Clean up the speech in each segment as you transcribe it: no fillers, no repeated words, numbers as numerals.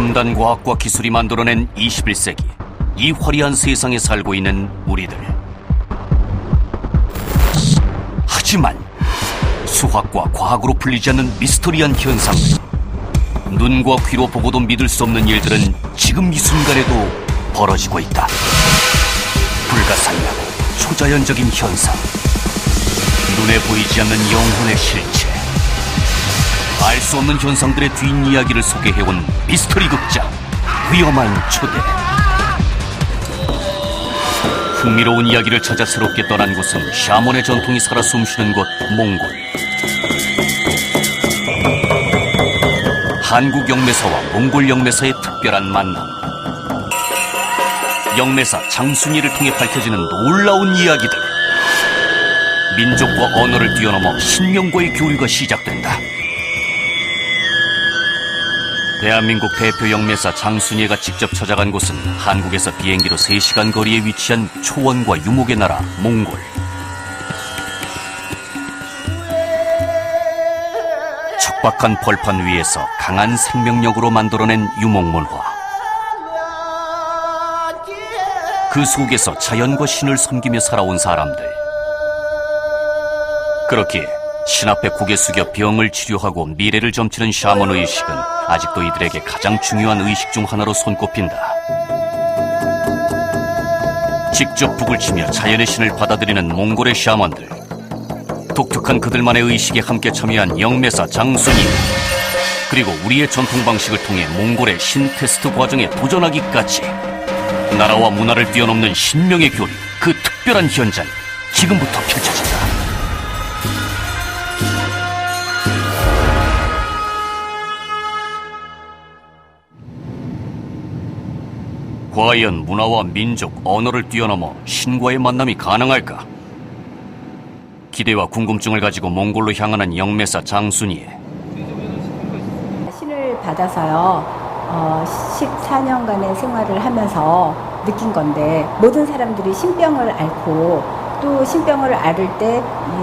첨단 과학과 기술이 만들어낸 21세기, 이 화려한 세상에 살고 있는 우리들. 하지만 수학과 과학으로 풀리지 않는 미스터리한 현상들, 눈과 귀로 보고도 믿을 수 없는 일들은 지금 이 순간에도 벌어지고 있다. 불가사의하고 초자연적인 현상, 눈에 보이지 않는 영혼의 실체, 알 수 없는 현상들의 뒷이야기를 소개해온 미스터리 극장 위험한 초대. 흥미로운 이야기를 찾아 새롭게 떠난 곳은 샤먼의 전통이 살아 숨쉬는 곳 몽골. 한국 영매사와 몽골 영매사의 특별한 만남. 영매사 장순이를 통해 밝혀지는 놀라운 이야기들. 민족과 언어를 뛰어넘어 신명과의 교류가 시작된다. 대한민국 대표 영매사 장순이가 직접 찾아간 곳은 한국에서 비행기로 3시간 거리에 위치한 초원과 유목의 나라 몽골. 척박한 벌판 위에서 강한 생명력으로 만들어낸 유목문화. 그 속에서 자연과 신을 섬기며 살아온 사람들. 그렇기에 신 앞에 고개 숙여 병을 치료하고 미래를 점치는 샤먼 의식은 아직도 이들에게 가장 중요한 의식 중 하나로 손꼽힌다. 직접 북을 치며 자연의 신을 받아들이는 몽골의 샤먼들. 독특한 그들만의 의식에 함께 참여한 영매사 장순이, 그리고 우리의 전통 방식을 통해 몽골의 신 테스트 과정에 도전하기까지 나라와 문화를 뛰어넘는 신명의 교류, 그 특별한 현장이 지금부터 펼쳐진다. 과연 문화와 민족, 언어를 뛰어넘어 신과의 만남이 가능할까? 기대와 궁금증을 가지고 몽골로 향하는 영매사 장순이. 신을 받아서요, 14년간의 생활을 하면서 느낀 건데, 모든 사람들이 신병을 앓고 또 신병을 앓을 때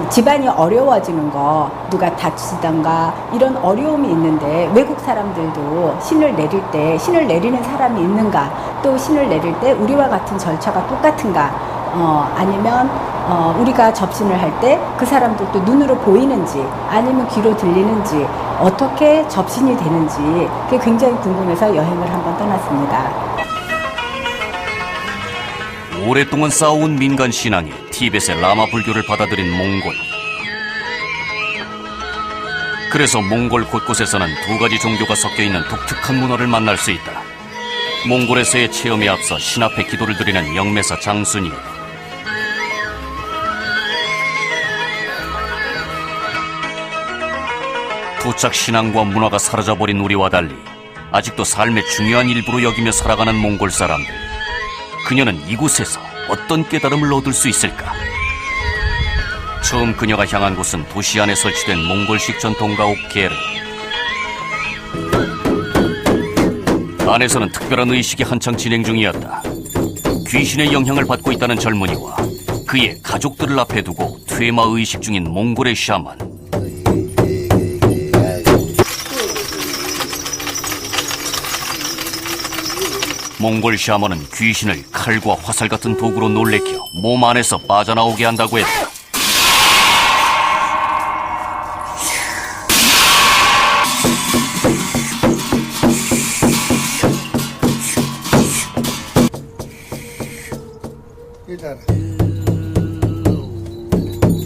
집안이 어려워지는 거, 누가 다치던가 이런 어려움이 있는데, 외국 사람들도 신을 내릴 때 신을 내리는 사람이 있는가, 또 신을 내릴 때 우리와 같은 절차가 똑같은가, 아니면 우리가 접신을 할 때 그 사람들도 눈으로 보이는지 아니면 귀로 들리는지, 어떻게 접신이 되는지, 그게 굉장히 궁금해서 여행을 한번 떠났습니다. 오랫동안 쌓아온 민간 신앙이 티벳의 라마 불교를 받아들인 몽골. 그래서 몽골 곳곳에서는 2가지 종교가 섞여있는 독특한 문화를 만날 수 있다. 몽골에서의 체험에 앞서 신 앞에 기도를 드리는 영매사 장순이. 토착 신앙과 문화가 사라져버린 우리와 달리 아직도 삶의 중요한 일부로 여기며 살아가는 몽골 사람들. 그녀는 이곳에서 어떤 깨달음을 얻을 수 있을까? 처음 그녀가 향한 곳은 도시 안에 설치된 몽골식 전통 가옥 게르. 안에서는 특별한 의식이 한창 진행 중이었다. 귀신의 영향을 받고 있다는 젊은이와 그의 가족들을 앞에 두고 퇴마 의식 중인 몽골의 샤먼. 몽골 샤먼은 귀신을 칼과 화살 같은 도구로 놀래켜 몸 안에서 빠져나오게 한다고 했다.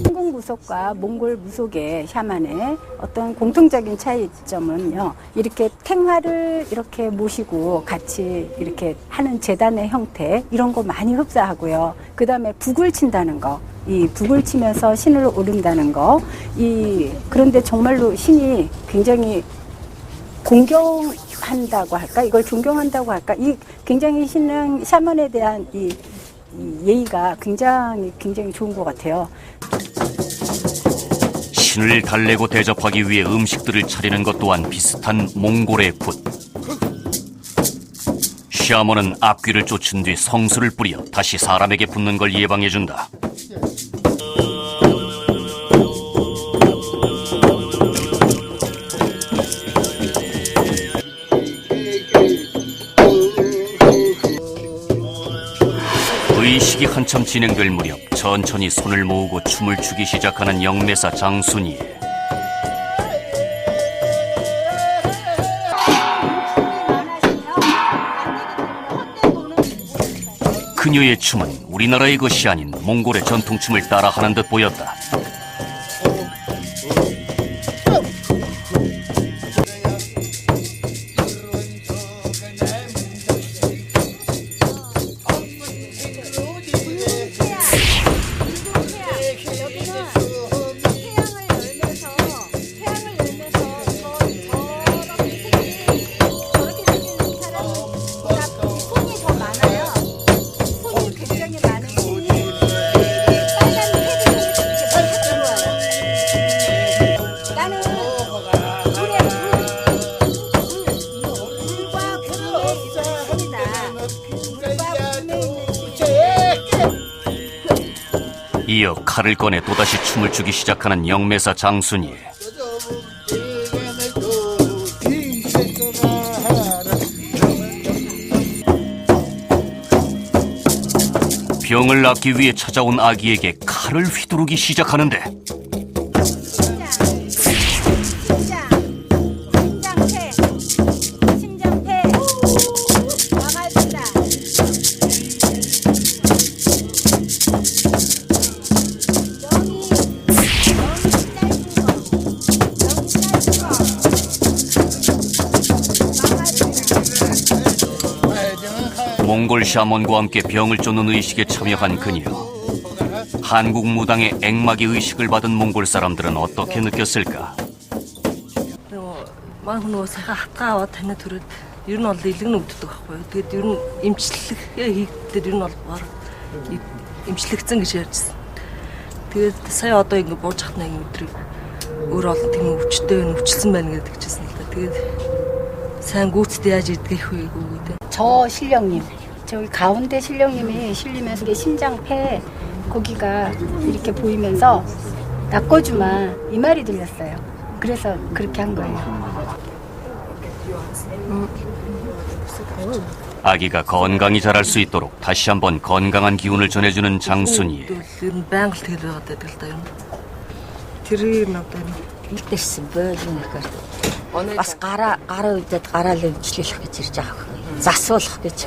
한국 무속과 몽골 무속의 샤먼의 어떤 공통적인 차이점은요, 이렇게 탱화를 이렇게 모시고 같이 이렇게 하는 제단의 형태, 이런 거 많이 흡사하고요. 그 다음에 북을 친다는 거, 이 북을 치면서 신을 오른다는 거, 그런데 정말로 신이 굉장히 공경한다고 할까, 이걸 존경한다고 할까, 이 굉장히 신앙 샤먼에 대한 이 예의가 굉장히 좋은 것 같아요. 신을 달래고 대접하기 위해 음식들을 차리는 것 또한 비슷한 몽골의 굿. 샤먼은 앞귀를 쫓은 뒤 성수를 뿌려 다시 사람에게 붙는 걸 예방해준다. 한참 진행될 무렵 천천히 손을 모으고 춤을 추기 시작하는 영매사 장순이. 그녀의 춤은 우리나라의 것이 아닌 몽골의 전통춤을 따라하는 듯 보였다. 이어 칼을 꺼내 또다시 춤을 추기 시작하는 영매사 장순이. 병을 낫기 위해 찾아온 아기에게 칼을 휘두르기 시작하는데 몽골 샤먼과 함께 병을 쫓는 의식에 참여한 그녀. 한국 무당의 액막의 의식을 받은 몽골 사람들은 어떻게 느꼈을까? 저 신령님, 저기 가운데 신령님이 실리면서 이게 심장폐 거기가 이렇게 보이면서 낚아주마 이 말이 들렸어요. 그래서 그렇게 한 거예요. 아기가 건강히 자랄 수 있도록 다시 한번 건강한 기운을 전해주는 장순이. бас гараа үдээд гараа л өвчлөх гэж ирж байгаа. Засуулах гэж.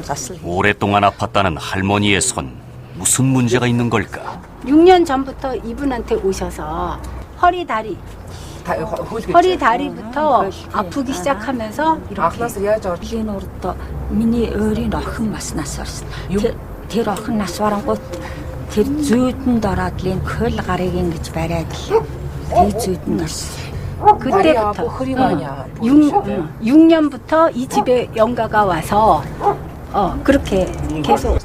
Засал. 오랫동안 아팠다는 할머니의 손. 무슨 문제가 있는 걸까? 6년 전부터 이분한테 오셔서 허리 다리부터 아프기 시작하면서 이렇게 Лийн урд миний өөрийн охин бас нас орсон. Тэр охин нас барангууд тэр зүйдэнд ороод лийн хөл гарыг ингэж бариад л тэр зүйдэнд орсон. 그때부터 6년부터 이 집에 영가가 와서 그렇게 계속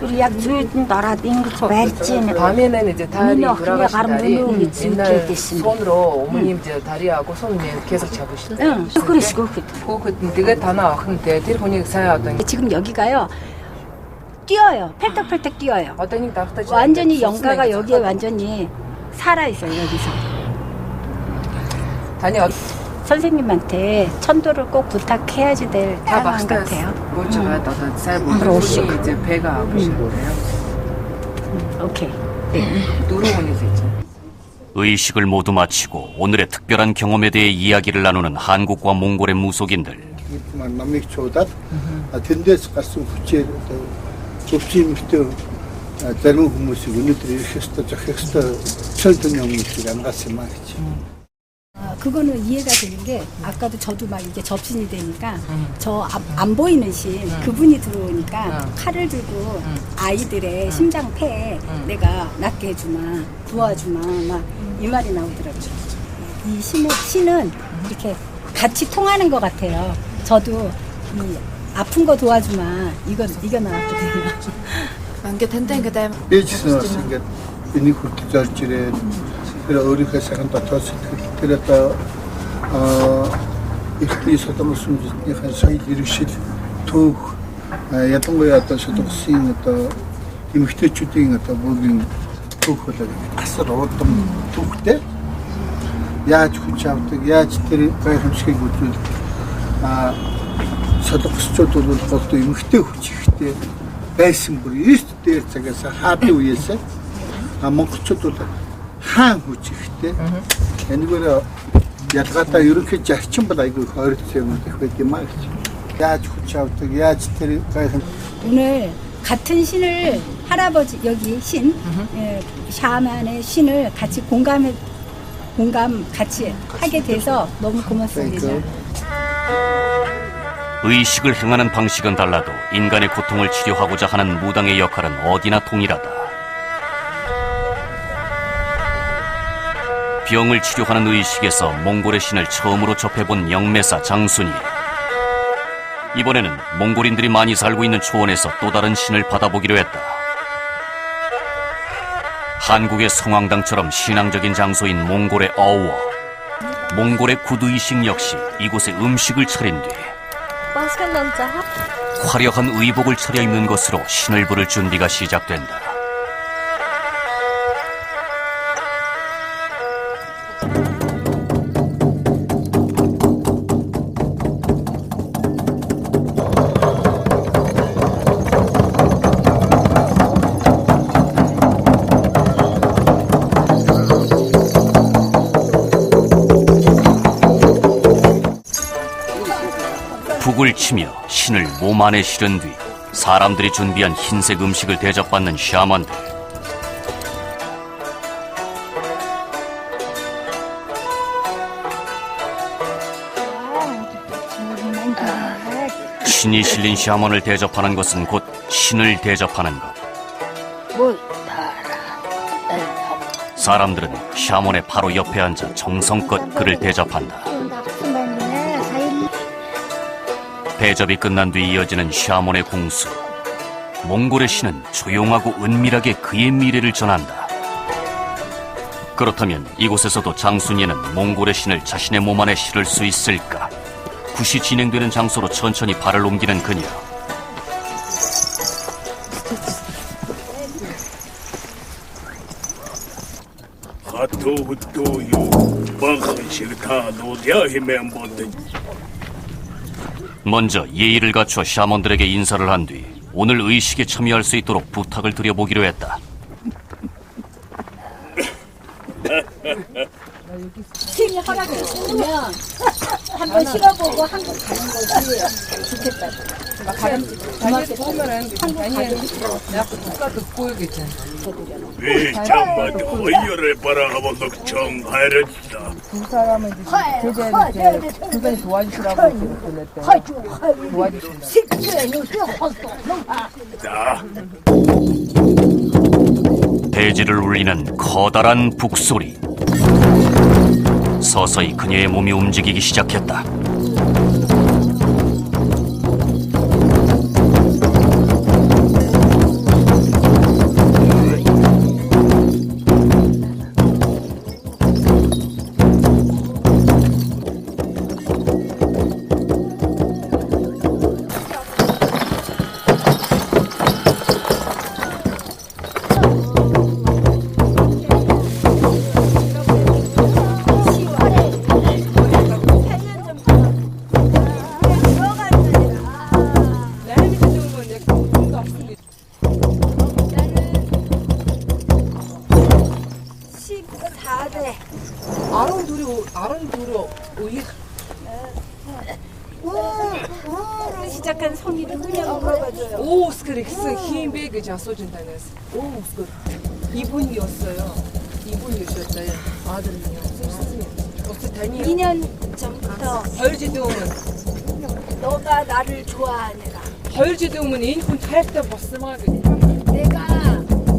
우리 약 зүйдэнд ороод ингэж барьж ийн. 밤에는 이제 다리 돌아가신 다리 옛날 손으로 어머님 이제 다리하고 손을 계속 잡으시죠. 그러시고 그게 다 나왔는데 telefon이 사야 어떤 지금 여기가요 뛰어요. 펠떡펠떡 뛰어요. 어떤 완전히 영가가 여기에 완전히 살아 있어요. 여기서. 선생님한테 천도를 꼭 부탁해야지 될 상황 같아요. 이제 배가 아프신데요. 오케이. 누르곤이죠. 의식을 모두 마치고 오늘의 특별한 경험에 대해 이야기를 나누는 한국과 몽골의 무속인들. 남익 조다 텐데스 가슴 후체 좁지부터 젊은 хүмүүс이 오늘들이 헤스터 저 헤스터 철든 영웅들이 안 갔으면 말이지. 그거는 이해가 되는 게 아까도 저도 막 이게 접신이 되니까 저 안 보이는 신 그분이 들어오니까 칼을 들고 아이들의 심장폐에 내가 낫게 해주마 도와주마 막 이 말이 나오더라고요. 이 신은 이렇게 같이 통하는 것 같아요. 저도 이 아픈 거 도와주마 이거 나왔거든요. 만개 텐텐 그다음 베이지스는 생각 이니 хүр트절지래 그래 어리가 생각 다쳤을 그랬다 이렇게서도 무슨 약간 사이 이르실 투 야던 거야 어떤 소독신 어떤 임히트 주팅 어떤 모든 투거들 아스로 어떤 투때 яаж хүч авдаг яаж тэр гайхамшигыг үзвэл содог хүчүүд бол голдуу эмхтэй хүч ихтэй байсан бүр эрт дээр цагаас хаадын үеэс монголчууд хаан хүч ихтэй. Энэгээр ялгаатай ерөнхий зарчим бол айгүй ойролцоо юм их байт юм аа гэж. Яаж хүч авдаг, яаж тэр гайхан 오늘 같은 신을 할아버지 여기 신 샤만의 신을 같이 공감 같이 하게 돼서 너무 고맙습니다. 의식을 행하는 방식은 달라도 인간의 고통을 치료하고자 하는 무당의 역할은 어디나 동일하다. 병을 치료하는 의식에서 몽골의 신을 처음으로 접해본 영매사 장순이. 이번에는 몽골인들이 많이 살고 있는 초원에서 또 다른 신을 받아보기로 했다. 한국의 성황당처럼 신앙적인 장소인 몽골의 어워. 몽골의 굿의식 역시 이곳에 음식을 차린 뒤 화려한 의복을 차려입는 것으로 신을 부를 준비가 시작된다. 북을 치며 신을 몸 안에 실은 뒤 사람들이 준비한 흰색 음식을 대접받는 샤먼들. 신이 실린 샤먼을 대접하는 것은 곧 신을 대접하는 것. 사람들은 샤먼의 바로 옆에 앉아 정성껏 그를 대접한다. 대접이 끝난 뒤 이어지는 샤먼의 공수. 몽골의 신은 조용하고 은밀하게 그의 미래를 전한다. 그렇다면 이곳에서도 장순이는 몽골의 신을 자신의 몸 안에 실을 수 있을까? 굿이 진행되는 장소로 천천히 발을 옮기는 그녀. 먼저 예의를 갖춰 샤먼들에게 인사를 한 뒤 오늘 의식에 참여할 수 있도록 부탁을 드려보기로 했다. 신이 허락해주면 한번 실어보고 한국 가는 것이 좋겠다. 다니에서 보면은 내가 국가도 보이겠잖아. 왜 잠만 허열을 바라보고 정하였다. 두 사람은 이제 주변에 도와주시라고 보냈대. 자, 대지를 울리는 커다란 북소리. 서서히 그녀의 몸이 움직이기 시작했다. 우로 시작한 성의를 그냥 물어봐줘요. 오, 스크릭스 힘베그 자소진다는 오, 스크 이분이었어요. 이분이셨어요. 아들은요. 어떻게 다니? 2년 전부터 헐지도면 너가 나를 좋아하느라 헐지도면 인군 탈때 벗으마게. 내가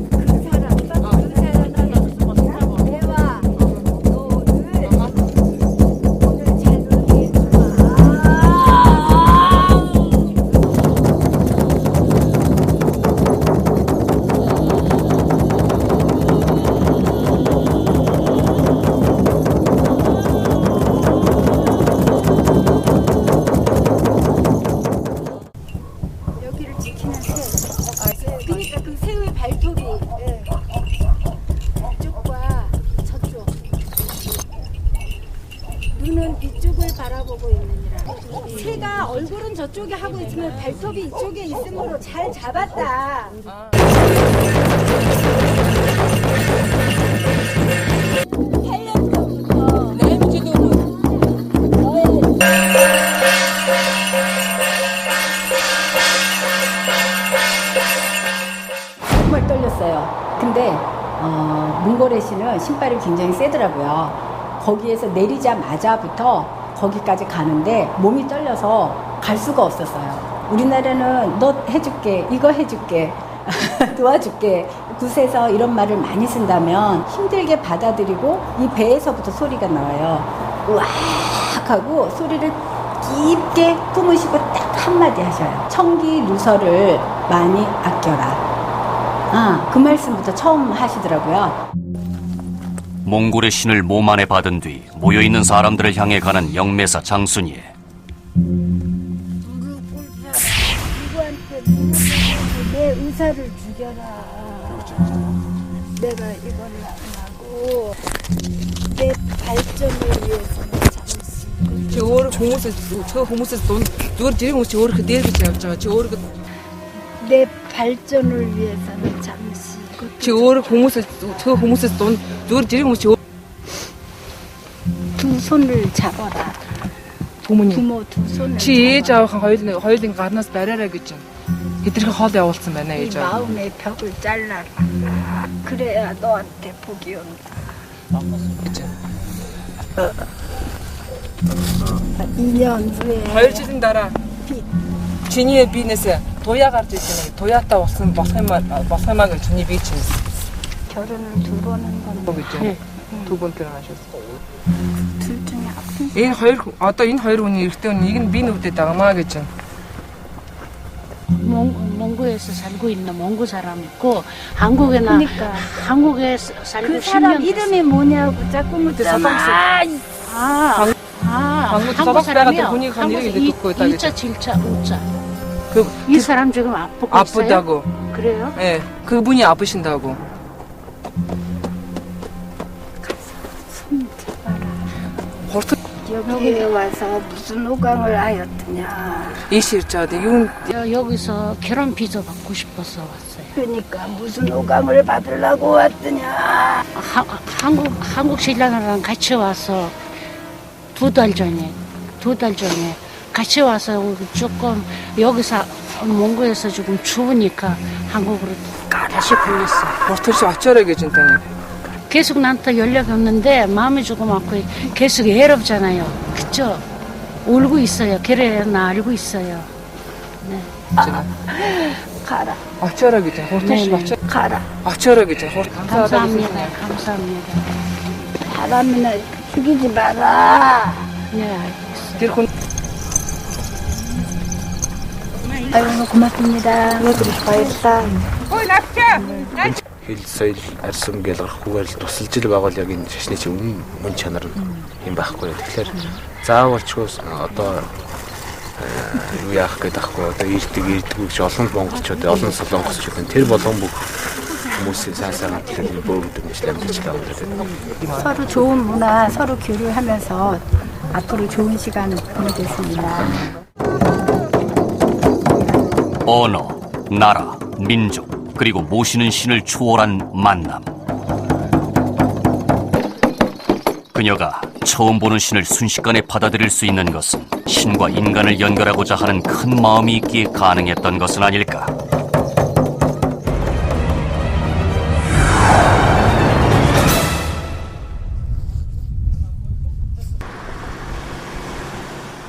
그 사람 내와 너를 오늘 자존심이 여기를 지키는 새. 눈은 이쪽을 바라보고 있느니라. 새가 얼굴은 저쪽에 하고 있으면 발톱이 이쪽에 있으므로 잘 잡았다. 정말 떨렸어요. 근데 몽골의 신은 신발이 굉장히 세더라고요. 거기에서 내리자마자부터 거기까지 가는데 몸이 떨려서 갈 수가 없었어요. 우리나라는 너 해줄게, 이거 해줄게, 도와줄게, 굿에서 이런 말을 많이 쓴다면 힘들게 받아들이고 이 배에서부터 소리가 나와요. 으악 하고 소리를 깊게 품으시고 딱 한마디 하셔요. 청기 누설을 많이 아껴라. 그 말씀부터 처음 하시더라고요. 몽골의 신을 몸 안에 받은 뒤 모여있는 사람들을 향해 가는 영매사 장순예. 누구한테 내 의사를 죽여라. 내가 이걸 안 하고 내 발전을 위해서는 잠시. Чи өөр хүмүүсээс дунд зүгээр жирийн хүмүүс чи өөрөө дээр гэж явж байгаа. Чи өөрөө 내 발전을 위해서는 잠시. чи өөр хүмүүсээс дунд зүгээр жирийн хүмүүс чи 두 손을 잡아라. 부모님. 부모 두 손을 Чи ээж 잡아라. аавынхаа хоёулын гарнаас бариараа гэж байна. Хэдэрхий хоол явуулсан байна 이 ээж аав. 마음의 벽을 잘라라. 그래야 너한테 복이 온다. гэж. 2년 후에 2 жилийн дараа чиний биенээс туяа гарч ирсэн. Туяатаа болох юмаа гэж чиний бие чинь 결혼을 두 번 한 건데 гэж. 두 번 결혼하셨어. 둘 중에 아픈 энэ хоёр хүний эрэгтэй хүн нэг нь би нүдэд байгаамаа гэж байна. 몽고에서 살고 있는 몽고 사람 있고 한국에나 그러니까. 한국에 살고 그 사람 10년 이름이 뭐냐고 자꾸 묻잖아. 한국 한국 사람이요. 분위기 간 이름이 듣고 있다. 1차, 7차, 5차. 그 이 사람 지금 아프고 있어요? 아프다고. 그래요? 예, 그분이 아프신다고. 손 잡아라. 벌써 여기에 와서 무슨 호강을 하였더냐. 이실자데 이건 여기서 결혼 비자 받고 싶어서 왔어요. 그러니까 무슨 호강을 받으려고 왔더냐. 한국 신랑이랑 같이 와서 두 달 전에 같이 와서 조금 여기서 몽고에서 조금 추우니까 한국으로 다시 보냈어요. 벌써 어쩌라 계신다니. 계속 나한테 연락이 없는데 마음이 조금 아프고 계속 외롭잖아요. 그쵸? 울고 있어요. 그래 나 알고 있어요. 네. 가라. 어쩌라 계신. 네네. 벌써 가라. 어쩌라 계신. 감사합니다. 감사합니다. 사람이나 죽이지 마라. 네, 알겠습니다. 들고 아유 고맙습니다. 고맙다. хэл соёл арьсан гэлгарахгүйгээр л тусалж ил байгаа л яг энэ шашны чинь мөн чанар юм байхгүй. Тэгэхээр заавалчгүй одоо юу яах гээд ахгүй одоо ирдэг гэж олон монголчууд олон солонгосчууд тэр болгон бүх хүмүүсийн сайн тэр бөөд мэт амьдч байгаа. 서로 좋은 문화, 서로 교류하면서 앞으로 좋은 시간 보내겠습니다. 언어, 나라, 민족, 그리고 모시는 신을 초월한 만남. 그녀가 처음 보는 신을 순식간에 받아들일 수 있는 것은 신과 인간을 연결하고자 하는 큰 마음이 있기에 가능했던 것은 아닐까.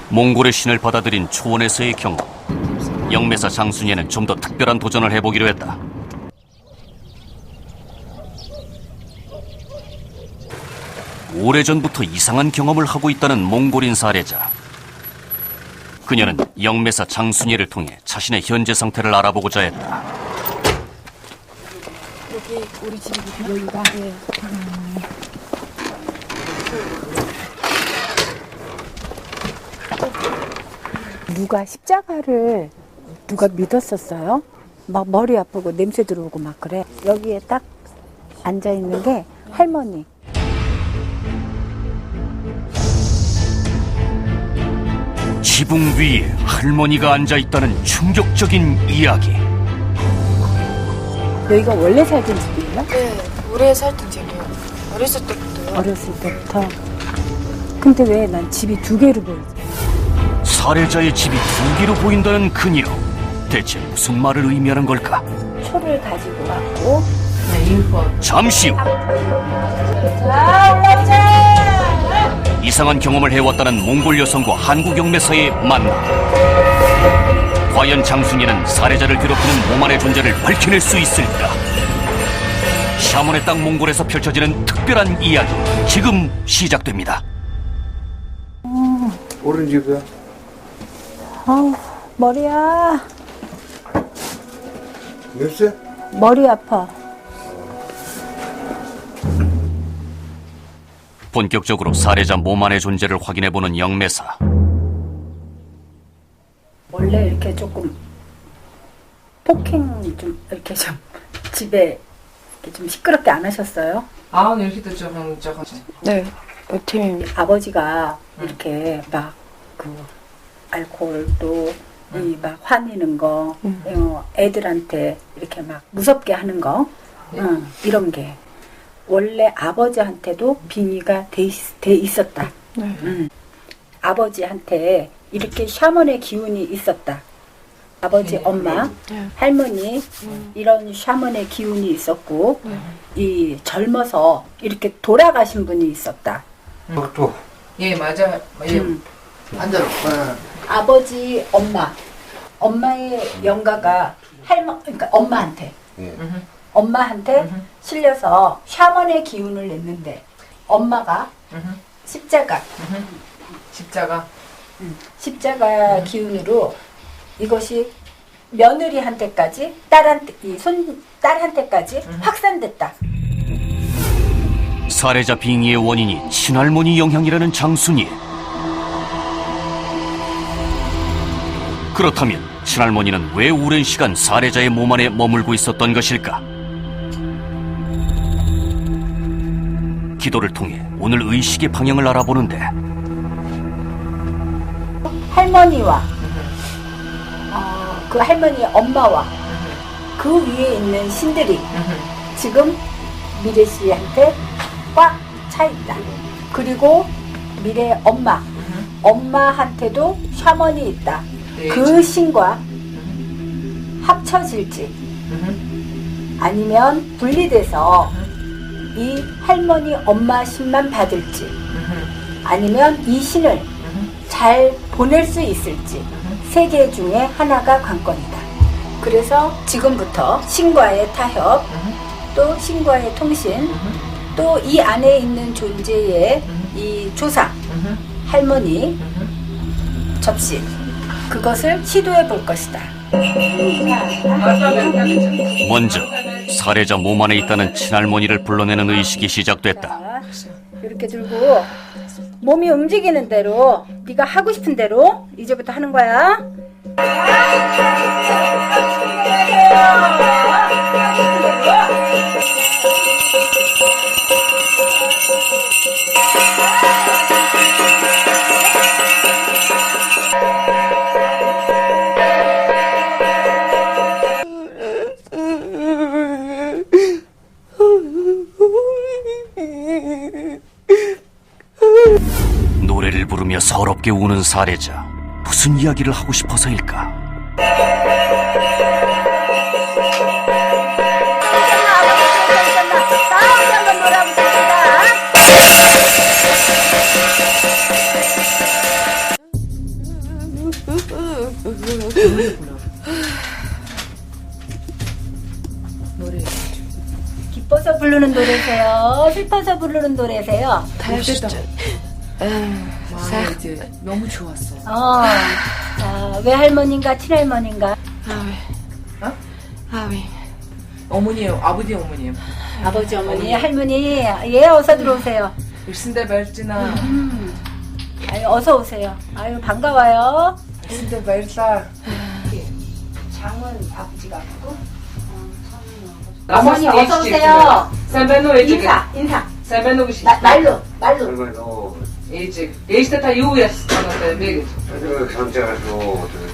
몽골의 신을 받아들인 초원에서의 경험. 영매사 장순예는 좀 더 특별한 도전을 해보기로 했다. 오래전부터 이상한 경험을 하고 있다는 몽골인 사례자. 그녀는 영매사 장순예를 통해 자신의 현재 상태를 알아보고자 했다. 여기 우리 집이거든요. 여기가. 네. 누가 십자가를 누가 믿었었어요? 막 머리 아프고 냄새 들어오고 막 그래. 여기에 딱 앉아 있는 게 할머니. 지붕 위에 할머니가 앉아있다는 충격적인 이야기. 여기가 원래 살던 집이에요? 네, 오래 살던 집이요. 어렸을 때부터요. 어렸을 때부터. 근데 왜 난 집이 두 개로 보이지? 살해자의 집이 두 개로 보인다는 그녀. 대체 무슨 말을 의미하는 걸까? 초를 가지고 왔고. 잠시 후 이상한 경험을 해왔다는 몽골 여성과 한국 영매사의 만남. 과연 장순이는 살해자를 괴롭히는 몸 안의 존재를 밝혀낼 수 있을까? 샤먼의 땅 몽골에서 펼쳐지는 특별한 이야기 지금 시작됩니다. 오른쪽이야. 아우, 머리야. 몇 세? 머리 아파. 본격적으로 살해자 몸 안의 존재를 확인해보는 영매사. 원래 이렇게 조금 폭행 좀 이렇게 좀 집에 이렇게 좀 시끄럽게 안 하셨어요? 아, 이렇게 조금 네, 팀입니다. 아버지가 이렇게 막 그 알코올도 이 막 화내는 거, 애들한테 이렇게 막 무섭게 하는 거, 이런 게 원래 아버지한테도 빙의가 돼 있었다. 아버지한테 이렇게 샤먼의 기운이 있었다. 아버지, 엄마, 할머니 이런 샤먼의 기운이 있었고 이 젊어서 이렇게 돌아가신 분이 있었다. 또. 예, 맞아. 예. 앉아라. 아버지, 엄마의 영가가 그러니까 엄마한테 실려서 샤먼의 기운을 냈는데 엄마가 십자가 기운으로 이것이 며느리한테까지 딸한테까지 확산됐다. 살해자 빙의의 원인이 친할머니 영향이라는 장순이. 그렇다면 친할머니는 왜 오랜 시간 살해자의 몸 안에 머물고 있었던 것일까? 기도를 통해 오늘 의식의 방향을 알아보는데 할머니와 그 할머니의 엄마와 그 위에 있는 신들이 지금 미래 씨한테 꽉 차 있다. 그리고 미래의 엄마한테도 샤먼이 있다. 그 신과 합쳐질지 아니면 분리돼서 이 할머니 엄마 신만 받을지 아니면 이 신을 잘 보낼 수 있을지 세 개 중에 하나가 관건이다. 그래서 지금부터 신과의 타협, 또 신과의 통신, 또 이 안에 있는 존재의 이 조상, 할머니, 접신, 그것을 시도해 볼 것이다. 먼저 살해자 몸 안에 있다는 친할머니를 불러내는 의식이 시작됐다. 이렇게 들고 몸이 움직이는 대로 네가 하고 싶은 대로 이제부터 하는 거야. 노래를 부르며 서럽게 우는 살해자. 무슨 이야기를 하고 싶어서일까? 기뻐서 부르는 노래세요? 슬퍼서 부르는 노래세요? 이제 너무 좋았어. 외할머니인가 친할머니인가? 어머니요, 아버지 어머니요. 아버지 어머니, 할머니, 예, 어서 들어오세요. 일신대 발지나. 아유, 어서 오세요. 아유, 반가워요. 일신대 발사. 장은 아버지가 아프고, 어머니 어서 오세요. 인사. 말로. 말로. ээжтэй та юу яссан бэ гэж.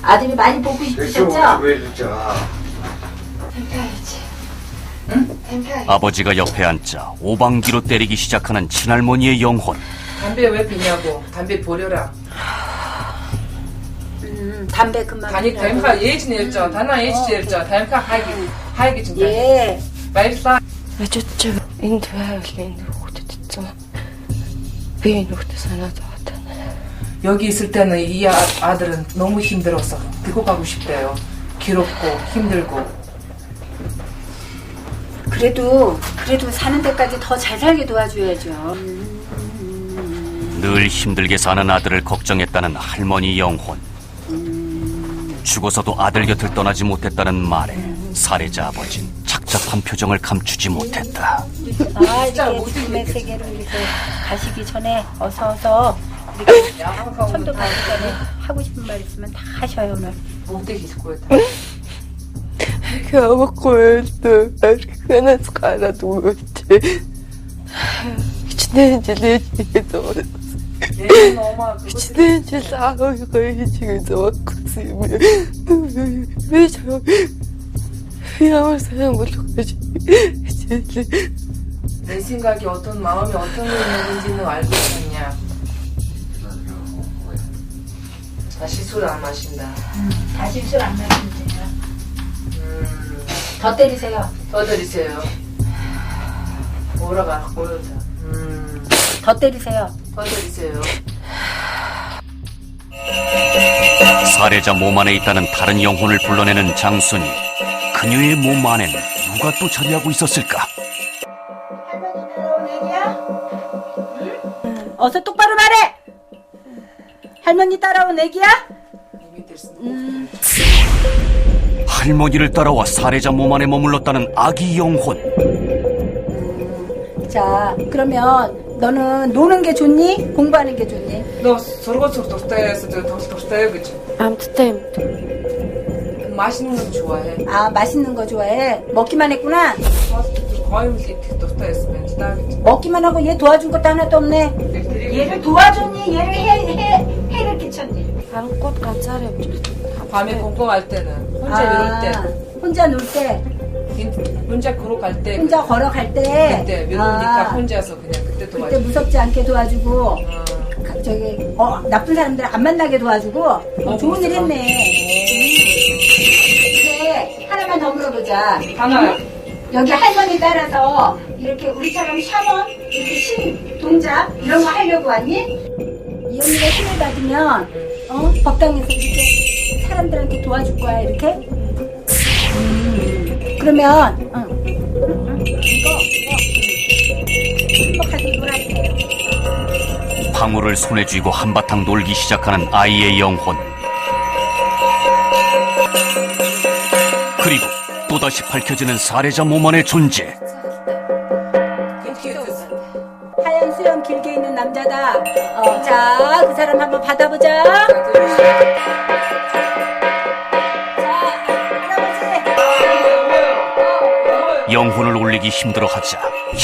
아들이 많이 보고 싶으셨죠? 아버지가 옆에 앉자 오방기로 때리기 시작하는 친할머니의 영혼. 담배 왜 피냐고. 담배 버려라. 담배 그만 담배가 예진이었죠. 단아 예진이었죠. 담배가 하이기 진짜. 예. 말싸. 아저씨 энд байвал энд хүүхдэд 있잖아. Би энэ хүүхдэд санаад байгаа. 여기 있을 때는 이 아들은 너무 힘들어서 데리고 가고 싶대요. 괴롭고 힘들고. 그래도 사는 데까지 더 잘 살게 도와줘야죠. 늘 힘들게 사는 아들을 걱정했다는 할머니 영혼. 죽어서도 아들 곁을 떠나지 못했다는 말에 살해자 아버진 착잡한 표정을 감추지 못했다. 아, 이렇게 꿈의 세계로 이렇게 가시기 전에 어서 이렇게 천도 가기 전에 하고 싶은 말 있으면 다 하셔요 오늘. 못되게 있을 거였다. Ямаггүй хэнэс гараад өгөөч. Хичнээн жилээ хийгээд 얘는 엄마 그거 хичнээн жил аавыгаа хийгээд зовгосон юм. Би чам ямар сайн болох гэж хичээлээ. 내 생각이 어떤 마음이 어떤 있는지는 알고 있었냐. 다시 술 안 마신다. 다시 술 안 마시면 돼요. 더 때리세요. 더 드리세요. 뭐라가 보여줘. 더 때리세요. 더 드리세요. 살해자 몸 안에 있다는 다른 영혼을 불러내는 장순이. 그녀의 몸 안엔 누가 또 자리하고 있었을까? 할머니 따라온 애기야? 어서 똑바로 말해. 할머니 따라온 애기야? 이미 됐어. 할머니를 따라와 살해자 몸 안에 머물렀다는 아기 영혼. 자, 그러면 너는 노는 게 좋니? 공부하는 게 좋니? 너 서로서로 독다해서 독다해 그치? Амттай юм. 맛있는 거 좋아해. 아, 맛있는 거 좋아해? 먹기만 했구나? 거의 독다했으면 좋다겠지. 먹기만 하고 얘 도와준 것도 하나도 없네. 얘를 도와줬니? 얘를 해를 끼쳤니? Харангууд ганцаараа явж ирсэн. 밤에 공공할 때는 혼자 이럴 때 혼자 놀 때, 혼자 걸어갈 때 혼자 걸어갈 때. 그때 외로우니까 혼자서 그냥 그때 그때 도와줘. 무섭지 않게 도와주고, 나쁜 사람들 안 만나게 도와주고, 좋은 일 했네. 근데 하나만 더 물어보자. 하나요. 여기 할머니 따라서 이렇게 우리처럼 샤먼, 이렇게 신 동작 이런 거 하려고 왔니? 이 언니가 힘을 받으면 법당에서 이렇게 사람들한테 도와줄 거야 이렇게. 그러면 이거 행복하게 놀아주세요. 방울을 손에 쥐고 한바탕 놀기 시작하는 아이의 영혼. 그리고 또다시 밝혀지는 살해자 몸 안의 존재. 하얀 수염 길게 있는 남자다. 자, 그 사람 한번 받아보자. 자, 할아버지. 영혼을 올리기 힘들어하자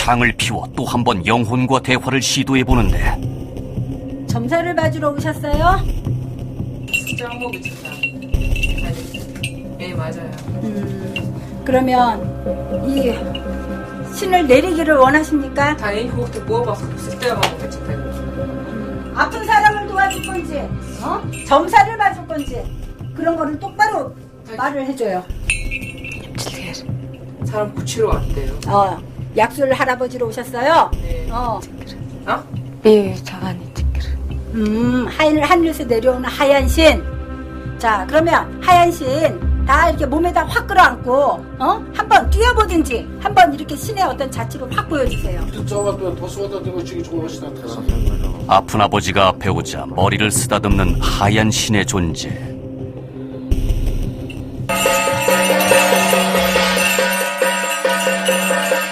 향을 피워 또 한 번 영혼과 대화를 시도해보는데 점사를 봐주러 오셨어요? 짱 먹이 준다. 네 맞아요. 그러면 이 신을 내리기를 원하십니까? 다행히 그것도 모아봐서 쓸데가 없겠지. 아픈 사람을 도와줄 건지, 점사를 봐줄 건지 그런 거를 똑바로 말을 해줘요. 사람 고치러 왔대요. 약술 할아버지로 오셨어요? 네. Би цагааны чихэр. 하늘에서 내려오는 하얀 신. 자, 그러면 하얀 신 다 이렇게 몸에다 확 끌어안고, 한번 뛰어보든지, 한번 이렇게 신의 어떤 자취를 확 보여주세요. 아픈 아버지가 앞에 오자 머리를 쓰다듬는 하얀 신의 존재.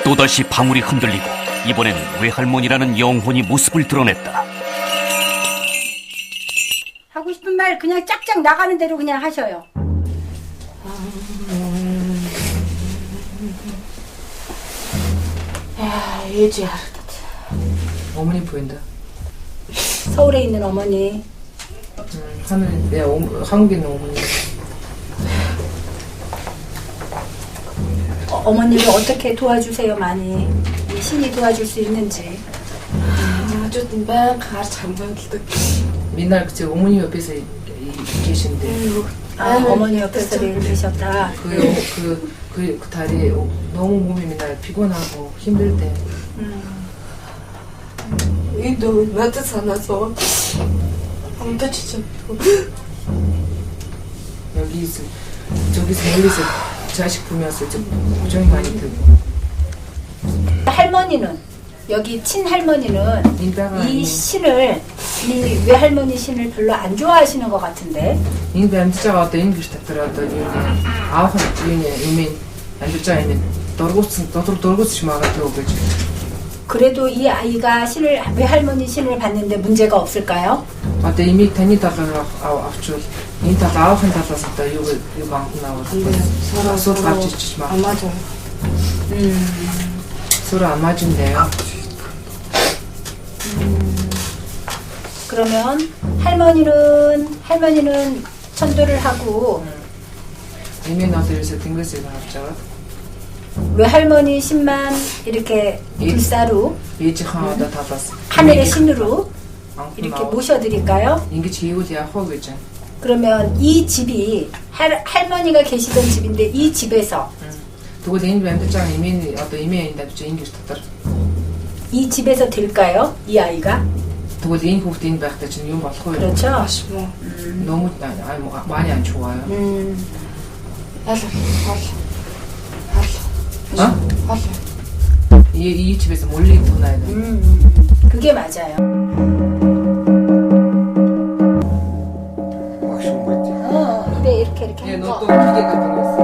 또다시 방울이 흔들리고 이번엔 외할머니라는 영혼이 모습을 드러냈다. 하고 싶은 말 그냥 짝짝 나가는 대로 그냥 하셔요. Яа, ээж яардаг. 어머니 보인다. 서울에 있는 어머니. 하늘, 한국에 있는 어머니. 어머니를 어떻게 도와주세요, 많이. 이 신이 도와줄 수 있는지. 어쨌든 맨 가서 잠들기도. 맨날 그 어머니 옆에서 계신데. 어머니 옆에서 늘 계셨다. 그 달이 너무 몸이 맨날 피곤하고 힘들 때. 이도 나한테 살아서 아무도 진짜 여기서 저기서 멀리서 자식 보면서 좀 걱정이 많이 들고. 할머니는 여기 친할머니는 이 신을 이 외할머니 신을 별로 안 좋아하시는 것 같은데. 인도 амжижаа одоо энэ гэж татараад юу нэ аах нь имэн амжижаа имэн дургуутч магадгүй гэж. 그래도 이 아이가 신을 외할머니 신을 봤는데 문제가 없을까요? Одоо имийг таны талаар авчвал энэ тал аахын талаас одоо юу банкнаа бол асуудал гарч ирчих маа. 맞아. 서로 안 맞은데요. 그러면 할머니는 천도를 하고 이면 어디서 딩글스가 합자가 외할머니 신만 이렇게 불사로 예지하다 타봤어. 하늘의 신으로 이렇게 모셔드릴까요? 인기 지우디야 호그죠. 그러면 이 집이 할머니가 계시던 집인데 이 집에서 두고 내인 밴드장 이면 어떤 이면인데 저 인기 스타터. 이 집에서 될까요? 이 아이가? 두고 내인 хүүхдийн байхдаа чинь юм болох вэ? 그렇죠. 너무 많이 안 좋아요. 이 집에서 몰래 보내야 돼. 그게 맞아요. 입에 이렇게 예, 한 너또 거. 기계 같은 거 있어.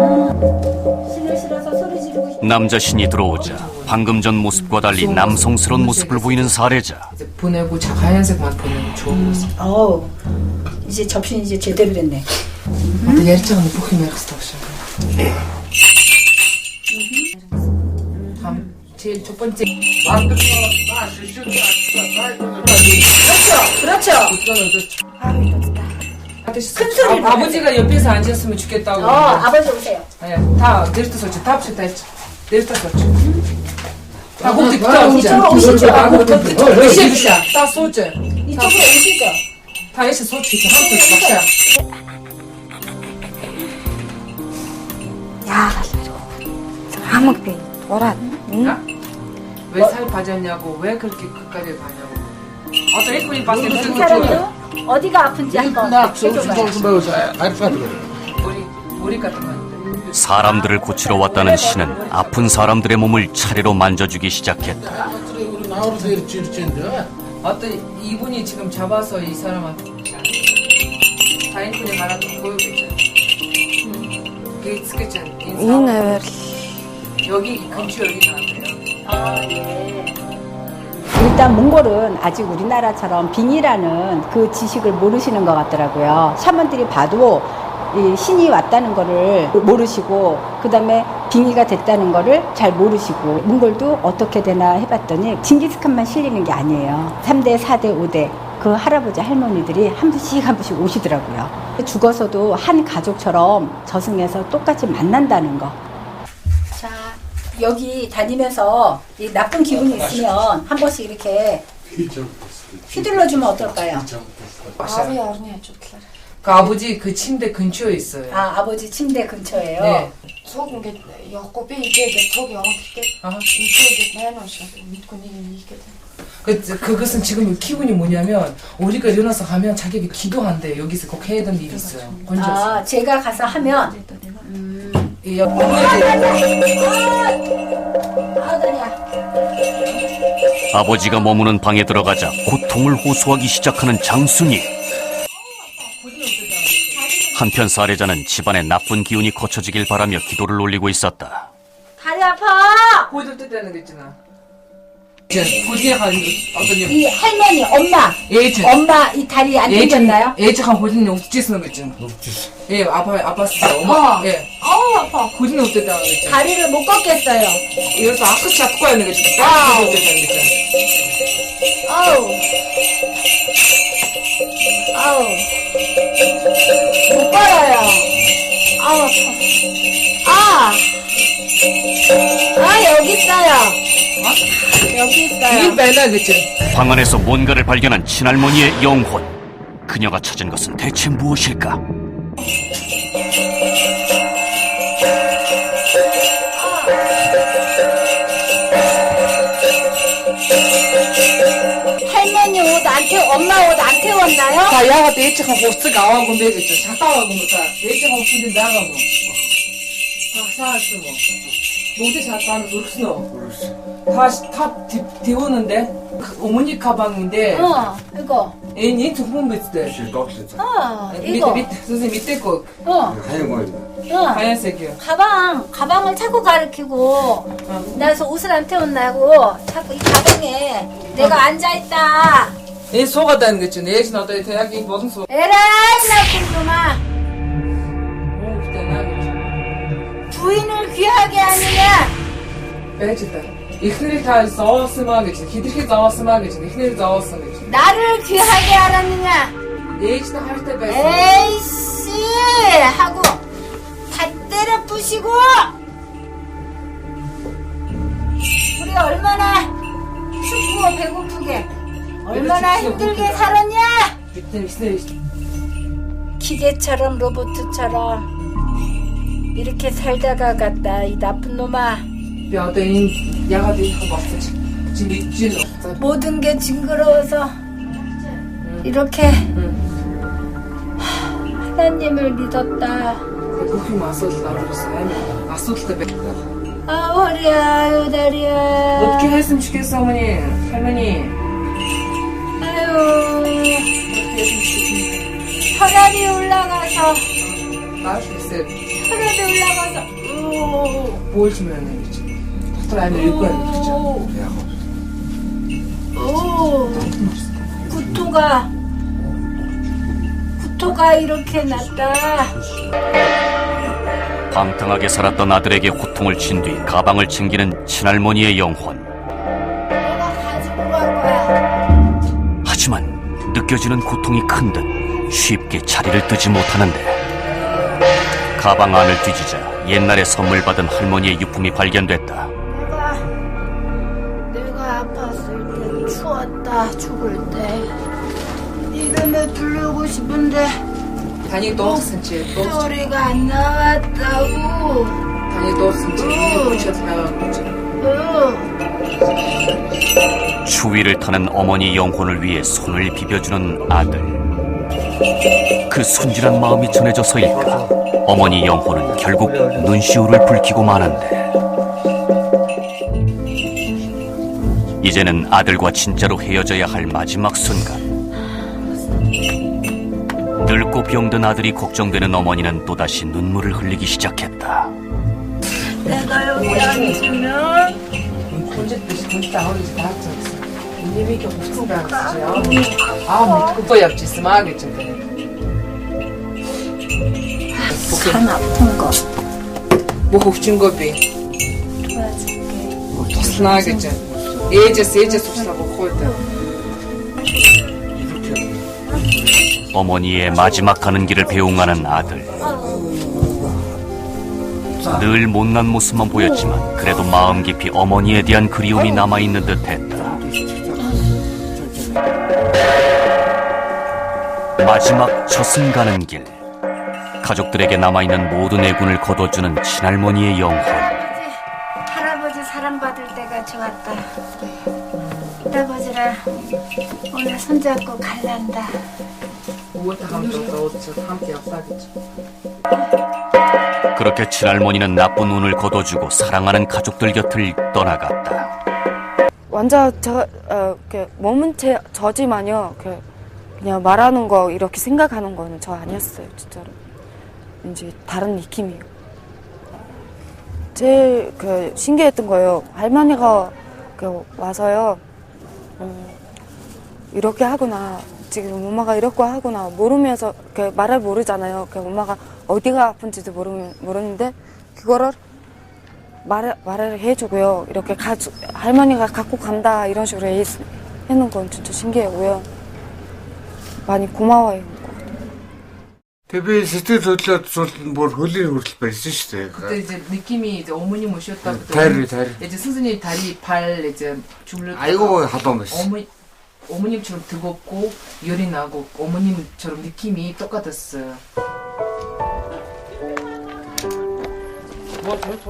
신을 실어서 소리 지르고 싶... 남자 신이 들어오자 방금 전 모습과 달리 남성스러운 모습을 보이는 사례자. 이제 보내고 하얀색만 보내면 좋은 모습. 어우, 이제 접신 이제 제대로 됐네. 근데 ярьцаага бүх юм ярих хэрэгтэй байна. 다음 제일 첫 번째. 그렇죠. 큰 소리를 아버지가 옆에서 앉았으면 좋겠다고. 아버지 오세요. 아니야, 다 내려서 다 합시다. 내려서 다 공기 다 이쪽으로 오시죠. 으쌰. 다 소주. 이쪽으로 오시죠. 다 해서 소주 한번 마셔. 야, 아무게 돌아. 왜 살 빠졌냐고, 왜 그렇게 끝까지 가냐고. 어떤 일꾼이 봤을 때 이 사람도 어디가 아픈지 한번 해줘봐요. 머리 같은 거. 사람들을 고치러 왔다는 신은 아픈 사람들의 몸을 차례로 만져주기 시작했다. 어떤 이분이 지금 잡아서 이 사람한테 다인꾼이 말하는 거 보여주죠. 게이츠께전 이네 여기 근처 여기 나왔대요. 일단 몽골은 아직 우리나라처럼 빙이라는 그 지식을 모르시는 것 같더라고요. 샤먼들이 봐도 이 신이 왔다는 거를 모르시고 그 다음에 빙의가 됐다는 거를 잘 모르시고 몽골도 어떻게 되나 해봤더니 징기스칸만 실리는 게 아니에요. 3대, 4대, 5대 그 할아버지 할머니들이 한 분씩 오시더라고요. 죽어서도 한 가족처럼 저승에서 똑같이 만난다는 거. 자, 여기 다니면서 이 나쁜 기분이 있으면 한 번씩 이렇게 휘둘러주면 어떨까요? 그 아버지 그 침대 근처에 있어요. 아, 아버지 침대 근처에요? 네. 속은 게 였고 이게 저기 어떻게 이게 내놓으셔 믿고 이게 그것은 지금 기분이 뭐냐면 우리가 일어나서 가면 자기가 기도한대. 여기서 꼭 해야 되는 일이 있어요. 아, 제가 가서 하면 아버지가 머무는 방에 들어가자 고통을 호소하기 시작하는 장순이. 한편 사례자는 집안의 나쁜 기운이 거쳐지길 바라며 기도를 올리고 있었다. 다리 아파! 고들 뜯다는 거 있잖아. 호진이가 어떤 이 할머니, 엄마. 예지. 엄마 이 다리 안 땡겼나요? 예지가 호진이 옥지 쓰는 거 있잖아. 예, 아팠어요. 엄마. 예. 아파. 호진이 어땠다는 거 있잖아. 다리를 못 걷겠어요. 여기서 아크치 잡고 하는 거 있잖아. 아우. 어땠다는 거 있잖아. 아우. 아우. 못 걸어요. 아우, 아파. 여기 있어요. 여기 있어요. 이긴 빼나 그치? 방 안에서 뭔가를 발견한 친할머니의 영혼. 그녀가 찾은 것은 대체 무엇일까? 할머니 옷 안 엄마 옷 안 태웠나요? 자, 야가 예지가 호스가 와고 매겠죠. 작가와고 뭐 자, 예지가 호스인데 나가 뭐. 박사할수 뭐. 모두 작가는 그렇소. 다 데우는데 어머니 가방인데. 이거. 애니 두분 밑에. 이거. 밑에 선생님 밑에 거. 하얀색이요. 가방을 자꾸 가리키고 나서 옷을 안 태웠나고 자꾸 이 가방에 내가 앉아있다. 애 속았다는 거지. 내 애신 어떤 대학이 무슨 속. 에라이 나쁜 놈아. 부인을 귀하게 하느냐. 빼지다. 이χνэр 다 заосмаа гэж хэдэрхий заосмаа гэж ихнэр заосон гэж. 나를 귀하게 알았느냐. ээжтэй хайртай байсан. 에이씨 하고 다 때려 부시고. 우리 얼마나 춥고 배고프게 얼마나 힘들게 살았냐. 기계처럼 로봇처럼 이렇게 살다가 갔다 이 나쁜 놈아. 모든 게 징그러워서 이렇게 하나님을 믿었다. 아 허리야, 아유 다리야. 어떻게 했으면 좋겠어 어머니, 할머니. 아유 혈압이 올라가서. 나을 수 있어요. 혈압이 올라가서. 뭘 주면 안 되지? 닥터 아니면 읽고 해야 되죠. 구토가 이렇게 났다. 방탕하게 살았던 아들에게 호통을 친 뒤 가방을 챙기는 친할머니의 영혼. 내가 가지고 갈 거야. 하지만 느껴지는 고통이 큰 듯 쉽게 자리를 뜨지 못하는데 가방 안을 뒤지자 옛날에 선물 받은 할머니의 유품이 발견됐다. 내가 아팠을 때 추웠다. 죽을 때 이름을 부르고 싶은데 단이 또 쓴지 또 소리가 안 나왔다고. 단이 또 쓴지 붙여서 나간 거지. 추위를 타는 어머니 영혼을 위해 손을 비벼주는 아들. 그 순진한 마음이 전해져서일까 어머니 영혼은 결국 눈시울을 붉히고 마는데 이제는 아들과 진짜로 헤어져야 할 마지막 순간. 늙고 병든 아들이 걱정되는 어머니는 또다시 눈물을 흘리기 시작했다. 내가 여기 앉으면 혼자 아우리지 다 했어. 이님이 없으니까 그렇지. 그거 yap지 하겠지. 산 아픈 거 뭐 혹진 거비. 도와줄게. tosna 하겠지. 애제 속사고 코에다. 어머니의 마지막 가는 길을 배웅하는 아들. 늘 못난 모습만 보였지만 그래도 마음 깊이 어머니에 대한 그리움이 남아있는 듯했다. 마지막 저승 가는 길. 가족들에게 남아있는 모든 애군을 거둬주는 친할머니의 영혼. 할아버지 사랑받을 때가 좋았다. 할아버지랑 오늘 손잡고 갈란다. 함께 약사겠지. 그렇게 친할머니는 나쁜 운을 거둬주고 사랑하는 가족들 곁을 떠나갔다. 완전 몸은 저지만요. 그냥 말하는 거 이렇게 생각하는 거는 저 아니었어요, 진짜로. 왠지 다른 느낌이에요. 제일 신기했던 거예요. 할머니가 와서요. 이렇게 하구나. 지금 엄마가 이렇게 하구나. 모르면서 말을 모르잖아요. 엄마가 어디가 아픈지도 모르는데 그거를 말을 해주고요. 이렇게 할머니가 갖고 간다 이런 식으로 해놓은 건 진짜 신기하고요. 많이 고마워요. Тэгээ би сэтгэл хөдлөлд бүр хөлийн хүртэл барьсан шүү дээ. 그때 이제 느낌이 이제 어머니 모셨다 그때 다리. 이제 스승님 다리 발 이제 주물렀다가 아이고 하던 했어. 어머님처럼 뜨겁고 열이 나고 어머님처럼 느낌이 똑같았어요.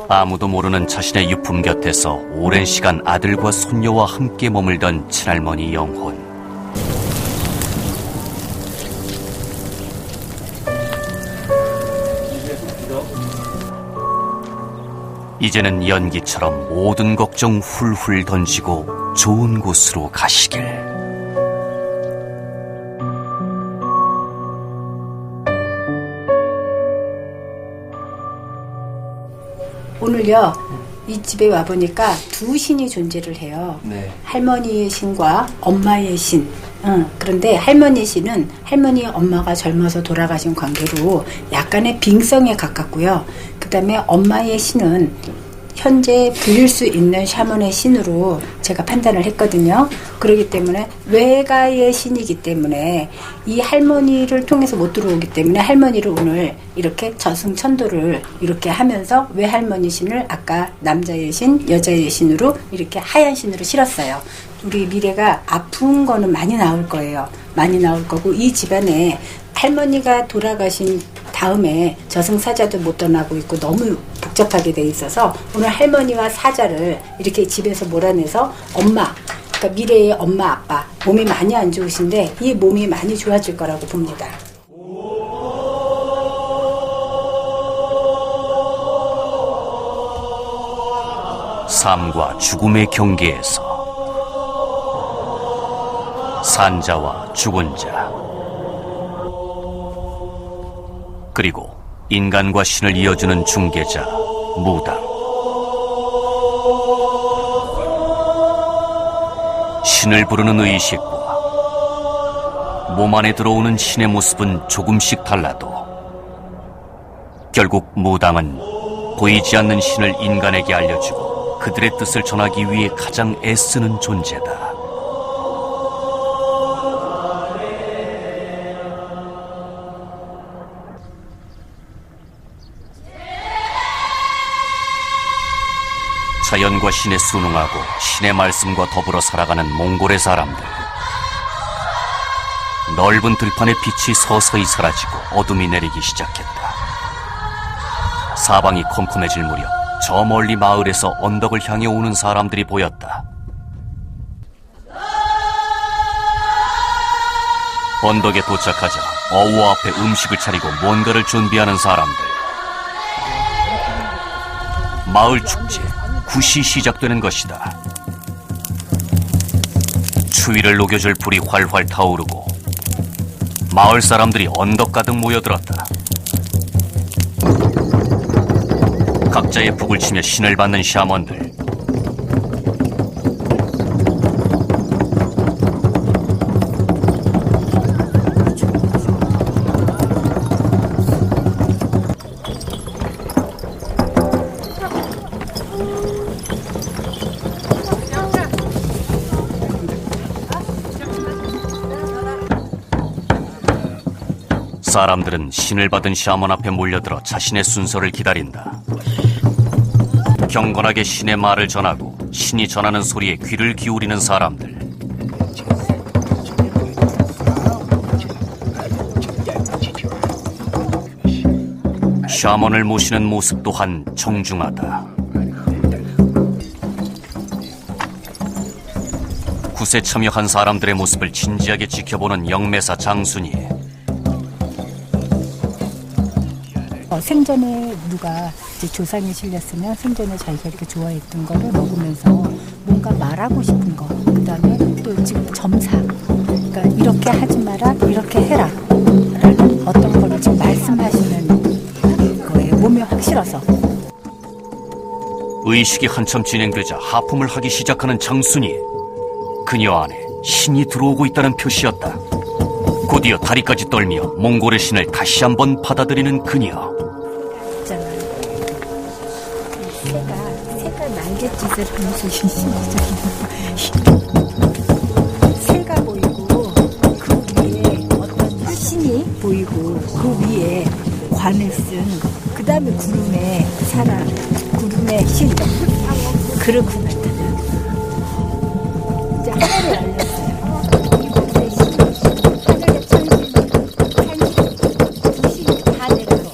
아무도 모르는 자신의 유품 곁에서 오랜 시간 아들과 손녀와 함께 머물던 친할머니 영혼. 이제는 연기처럼 모든 걱정 훌훌 던지고 좋은 곳으로 가시길. 오늘요, 이 집에 와보니까 두 신이 존재를 해요. 네. 할머니의 신과 엄마의 신. 그런데 할머니 신은 할머니 엄마가 젊어서 돌아가신 관계로 약간의 빙성에 가깝고요. 그 다음에 엄마의 신은 현재 불릴 수 있는 샤먼의 신으로 제가 판단을 했거든요. 그렇기 때문에 외가의 신이기 때문에 이 할머니를 통해서 못 들어오기 때문에 할머니를 오늘 이렇게 저승천도를 이렇게 하면서 외할머니 신을 아까 남자의 신, 여자의 신으로 이렇게 하얀 신으로 실었어요. 우리 미래가 아픈 거는 많이 나올 거예요. 많이 나올 거고 이 집안에 할머니가 돌아가신 다음에 저승사자도 못 떠나고 있고 너무 복잡하게 돼 있어서 오늘 할머니와 사자를 이렇게 집에서 몰아내서 엄마, 그러니까 미래의 엄마 아빠 몸이 많이 안 좋으신데 이 몸이 많이 좋아질 거라고 봅니다. 삶과 죽음의 경계에서 산자와 죽은 자 그리고 인간과 신을 이어주는 중개자 무당. 신을 부르는 의식과 몸 안에 들어오는 신의 모습은 조금씩 달라도 결국 무당은 보이지 않는 신을 인간에게 알려주고 그들의 뜻을 전하기 위해 가장 애쓰는 존재다. 자연과 신에 순응하고 신의 말씀과 더불어 살아가는 몽골의 사람들. 넓은 들판의 빛이 서서히 사라지고 어둠이 내리기 시작했다. 사방이 컴컴해질 무렵 저 멀리 마을에서 언덕을 향해 오는 사람들이 보였다. 언덕에 도착하자 어우 앞에 음식을 차리고 뭔가를 준비하는 사람들. 마을 축제 굿이 시작되는 것이다. 추위를 녹여줄 불이 활활 타오르고 마을 사람들이 언덕 가득 모여들었다. 각자의 북을 치며 신을 받는 샤먼들. 사람들은 신을 받은 샤먼 앞에 몰려들어 자신의 순서를 기다린다. 경건하게 신의 말을 전하고 신이 전하는 소리에 귀를 기울이는 사람들. 샤먼을 모시는 모습 또한 정중하다. 굿에 참여한 사람들의 모습을 진지하게 지켜보는 영매사 장순이. 생전에 누가 이제 조상이 실렸으면 생전에 자기가 이렇게 좋아했던 거를 먹으면서 뭔가 말하고 싶은 거, 그 다음에 또 지금 점사, 그러니까 이렇게 하지 마라, 이렇게 해라 라는 어떤 거를 지금 말씀하시는 거예요. 몸이 확 실어서. 의식이 한참 진행되자 하품을 하기 시작하는 장순이. 그녀 안에 신이 들어오고 있다는 표시였다. 곧이어 다리까지 떨며 몽골의 신을 다시 한번 받아들이는 그녀. 새가 날갯짓을 하면서 새가 보이고 그 위에 어떤 신이 보이고 그 위에 관을 쓴 그 다음에 구름에 사람 구름에 신 그렇게 나타나. 이제 하늘이 열렸어요. 이곳에 신 하늘의 천신 두 신이 다 내려서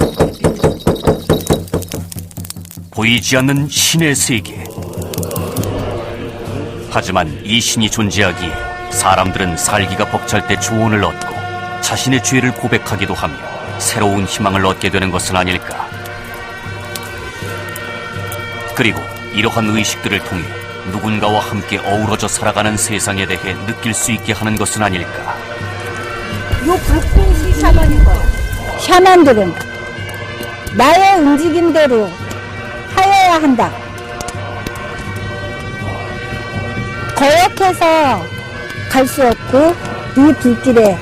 보이지 않는 신의 세계. 하지만 이 신이 존재하기에 사람들은 살기가 벅찰 때 조언을 얻고 자신의 죄를 고백하기도 하며 새로운 희망을 얻게 되는 것은 아닐까. 그리고 이러한 의식들을 통해 누군가와 함께 어우러져 살아가는 세상에 대해 느낄 수 있게 하는 것은 아닐까. 요 불꽃이 샤먼인 거야. 샤먼들은 나의 움직임대로 하여야 한다. 거역해서 갈 수 없고 이 불길에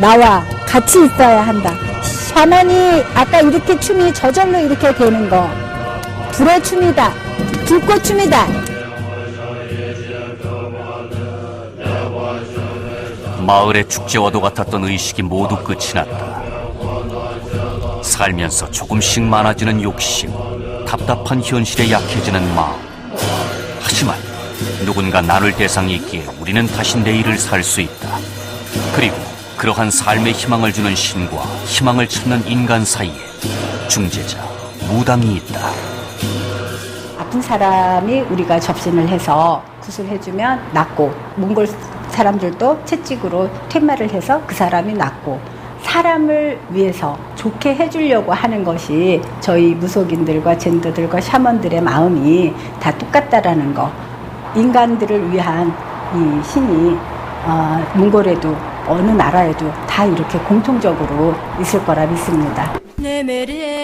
나와 같이 있어야 한다. 샤먼이 아까 이렇게 춤이 저절로 이렇게 되는 거 불의 춤이다. 불꽃 춤이다. 마을의 축제와도 같았던 의식이 모두 끝이 났다. 살면서 조금씩 많아지는 욕심, 답답한 현실에 약해지는 마음. 하지만 누군가 나눌 대상이 있기에 우리는 다시 내일을 살 수 있다. 그리고 그러한 삶의 희망을 주는 신과 희망을 찾는 인간 사이에 중재자, 무당이 있다. 아픈 사람이 우리가 접신을 해서 구슬해주면 낫고, 몽골 사람들도 채찍으로 퇴마를 해서 그 사람이 낫고, 사람을 위해서 좋게 해주려고 하는 것이 저희 무속인들과 젠더들과 샤먼들의 마음이 다 똑같다라는 거. 인간들을 위한 이 신이 몽골에도 어느 나라에도 다 이렇게 공통적으로 있을 거라 믿습니다. 내 매래